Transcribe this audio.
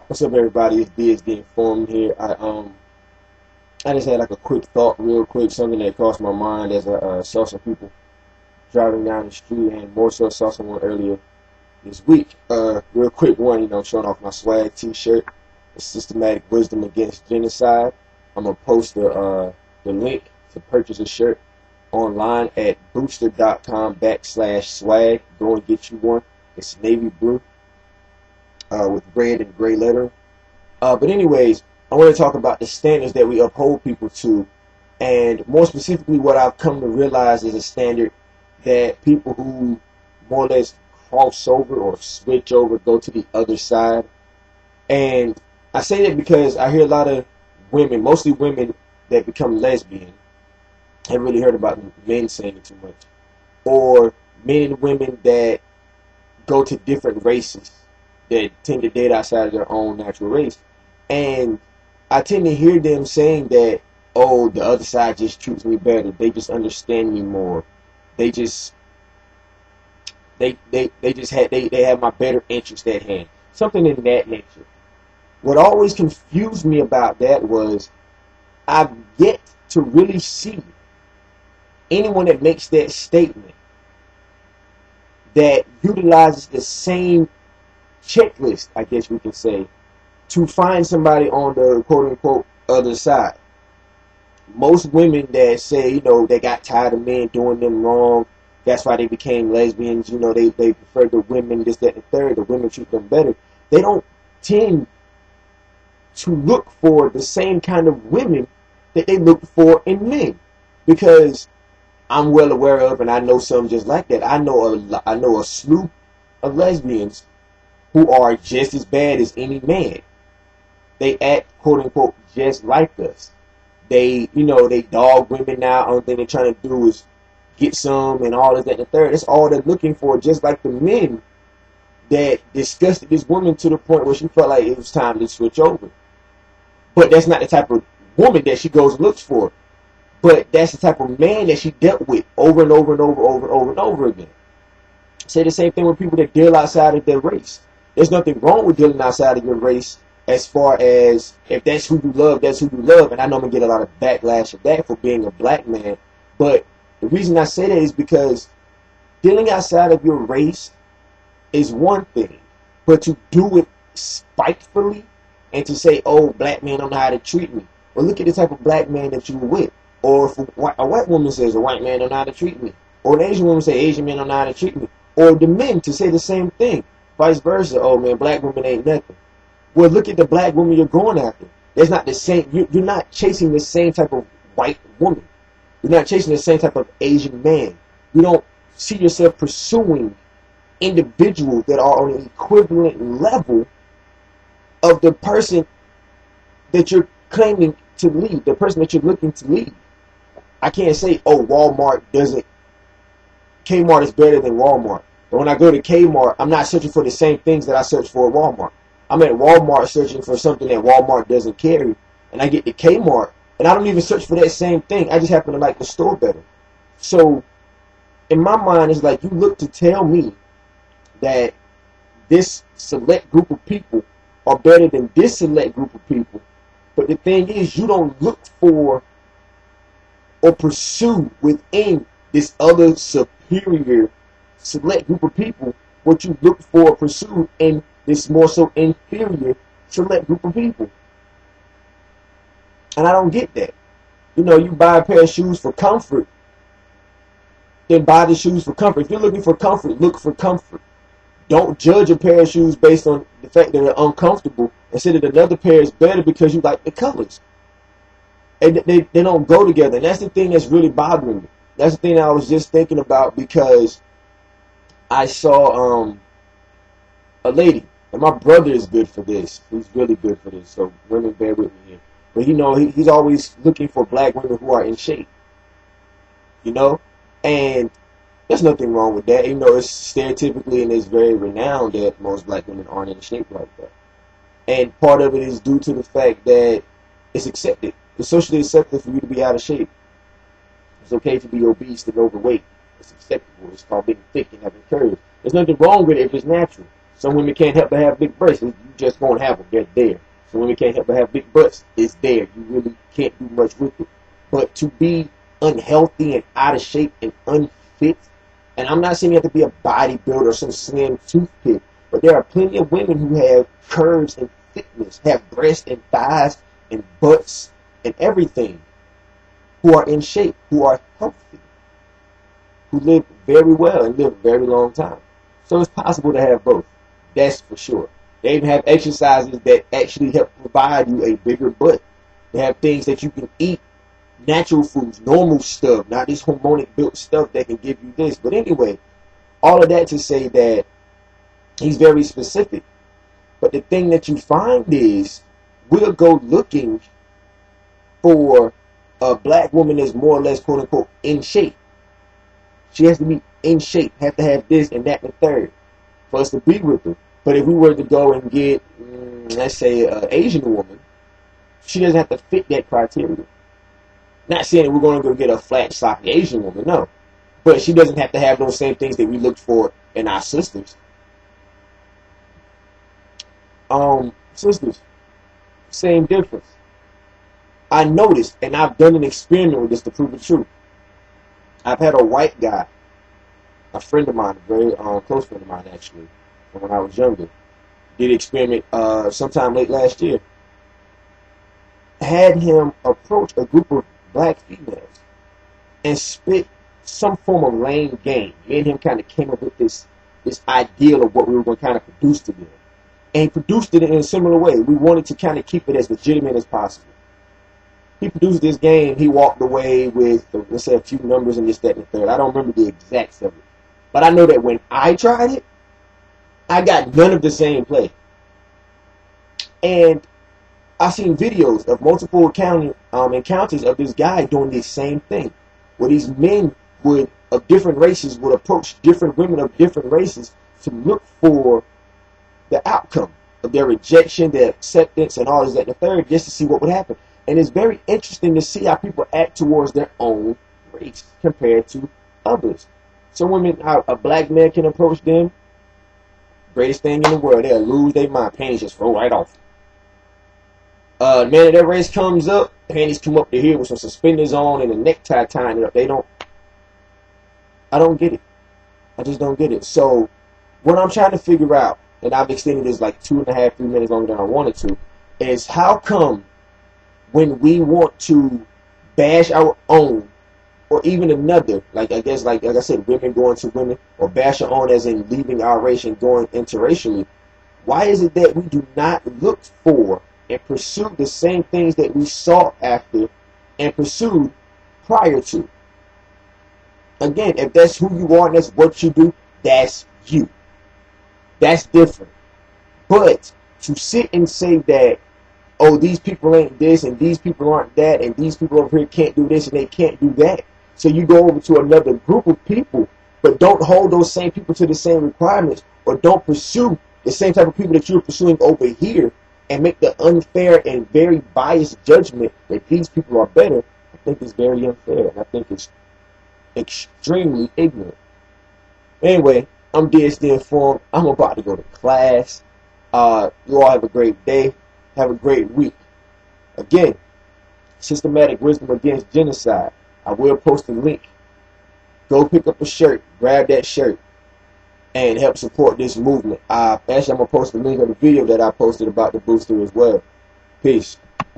What's up, everybody? It's dS.Informed here. I just had like a quick thought, real quick, something that crossed my mind as I saw some people driving down the street, and more so saw someone earlier this week. Real quick one, showing off my swag T-shirt. It's Systematic Wisdom Against Genocide. I'm gonna post the link to purchase a shirt online at booster.com/swag. Go and get you one. It's navy blue with red and gray lettering. But anyways, I want to talk about the standards that we uphold people to, and more specifically, what I've come to realize is a standard that people who more or less cross over or switch over go to the other side. And I say that because I hear a lot of women, mostly women that become lesbian. I haven't really heard about men saying it too much, or men and women that go to different races that tend to date outside of their own natural race. And I tend to hear them saying that, oh, the other side just treats me better. They just understand me more. They just they have my better interest at hand. Something in that nature. What always confused me about that was I've yet to really see anyone that makes that statement that utilizes the same checklist, I guess we can say, to find somebody on the quote-unquote other side. Most women that say, they got tired of men doing them wrong, that's why they became lesbians, they prefer the women, this, that, and the third, the women treat them better. They don't tend to look for the same kind of women that they look for in men. Because I'm well aware of, and I know some just like that. I know a slew of lesbians who are just as bad as any man. They act, quote unquote, just like us. They dog women now. Only thing they're trying to do is get some and all of that and the third. That's all they're looking for, just like the men that disgusted this woman to the point where she felt like it was time to switch over. But that's not the type of woman that she goes and looks for. But that's the type of man that she dealt with over and over and over again. Say the same thing with people that deal outside of their race. There's nothing wrong with dealing outside of your race, as far as if that's who you love, that's who you love. And I know I'm going to get a lot of backlash of that for being a black man. But the reason I say that is because dealing outside of your race is one thing. But to do it spitefully and to say, oh, black men don't know how to treat me. Well, look at the type of black man that you were with. Or if a white woman says a white man don't know how to treat me. Or an Asian woman say Asian men don't know how to treat me. Or the men to say the same thing. Vice versa. Oh, man, black women ain't nothing. Well, look at the black woman you're going after. There's not the same. You're not chasing the same type of white woman. You're not chasing the same type of Asian man. You don't see yourself pursuing individuals that are on an equivalent level of the person that you're claiming to lead, the person that you're looking to lead. I can't say, oh, Kmart is better than Walmart. But when I go to Kmart, I'm not searching for the same things that I search for at Walmart. I'm at Walmart searching for something that Walmart doesn't carry. And I get to Kmart, and I don't even search for that same thing. I just happen to like the store better. So, in my mind, it's like you look to tell me that this select group of people are better than this select group of people. But the thing is, you don't look for or pursue within this other superior select group of people what you look for or pursue in this more so inferior select group of people. And I don't get that. You buy a pair of shoes for comfort, then buy the shoes for comfort. If you're looking for comfort, look for comfort. Don't judge a pair of shoes based on the fact that they're uncomfortable and say that another pair is better because you like the colors. And they don't go together. And that's the thing that's really bothering me. That's the thing I was just thinking about, because I saw a lady, and my brother is good for this. He's really good for this. So women, bear with me here. But he's always looking for black women who are in shape. And there's nothing wrong with that. It's stereotypically and it's very renowned that most black women aren't in shape like that. And part of it is due to the fact that it's accepted. It's socially accepted for you to be out of shape. It's okay to be obese and overweight. It's acceptable. It's called being thick and having curves. There's nothing wrong with it if it's natural. Some women can't help but have big breasts. You just won't have them. They're there. Some women can't help but have big butts. It's there. You really can't do much with it. But to be unhealthy and out of shape and unfit, and I'm not saying you have to be a bodybuilder or some slim toothpick, but there are plenty of women who have curves and fitness, have breasts and thighs and butts and everything, who are in shape, who are healthy, who live very well and live a very long time. So it's possible to have both. That's for sure. They even have exercises that actually help provide you a bigger butt. They have things that you can eat, natural foods, normal stuff, not this hormonic built stuff that can give you this. But anyway, all of that to say that he's very specific. But the thing that you find is, we'll go looking for a black woman that's more or less, quote unquote, in shape. She has to be in shape, have to have this and that and the third for us to be with her. But if we were to go and get, let's say, an Asian woman, she doesn't have to fit that criteria. Not saying that we're going to go get a flat sock Asian woman, no. But she doesn't have to have those same things that we looked for in our sisters. Sisters, same difference. I noticed, and I've done an experiment with this to prove the truth. I've had a white guy, a friend of mine, a very close friend of mine actually, from when I was younger, did an experiment sometime late last year. Had him approach a group of black females and spit some form of lame game. Me and him kind of came up with this ideal of what we were going to kind of produce to them. And he produced it in a similar way. We wanted to kind of keep it as legitimate as possible. He produced this game. He walked away with, let's say, a few numbers and this, that, and the third. I don't remember the exacts of it. But I know that when I tried it, I got none of the same play. And I've seen videos of multiple encounters of this guy doing the same thing, where these men of different races would approach different women of different races to look for the outcome of their rejection, their acceptance, and all this, that, and the third, just to see what would happen. And it's very interesting to see how people act towards their own race compared to others. Some women, a black man can approach them, greatest thing in the world, they'll lose their mind, panties just roll right off. Man of that race comes up, panties come up to here with some suspenders on and a necktie tying it up. I don't get it. I just don't get it. So what I'm trying to figure out, and I've extended this like 2.5, 3 minutes longer than I wanted to, is how come when we want to bash our own or even another, like I guess like I said, women going to women, or bash our own as in leaving our race and going interracially, why is it that we do not look for and pursue the same things that we sought after and pursued prior to? Again, if that's who you are and that's what you do, that's you. That's different. But to sit and say that, oh, these people ain't this and these people aren't that and these people over here can't do this and they can't do that. So you go over to another group of people, but don't hold those same people to the same requirements, or don't pursue the same type of people that you're pursuing over here, and make the unfair and very biased judgment that these people are better. I think it's very unfair, and I think it's extremely ignorant. Anyway, I'm dS.TheInformed. I'm about to go to class. You all have a great day. Have a great week. Again, Systematic Wisdom Against Genocide. I will post a link. Go pick up a shirt. Grab that shirt and help support this movement. Actually, I'm going to post a link of the video that I posted about the booster as well. Peace.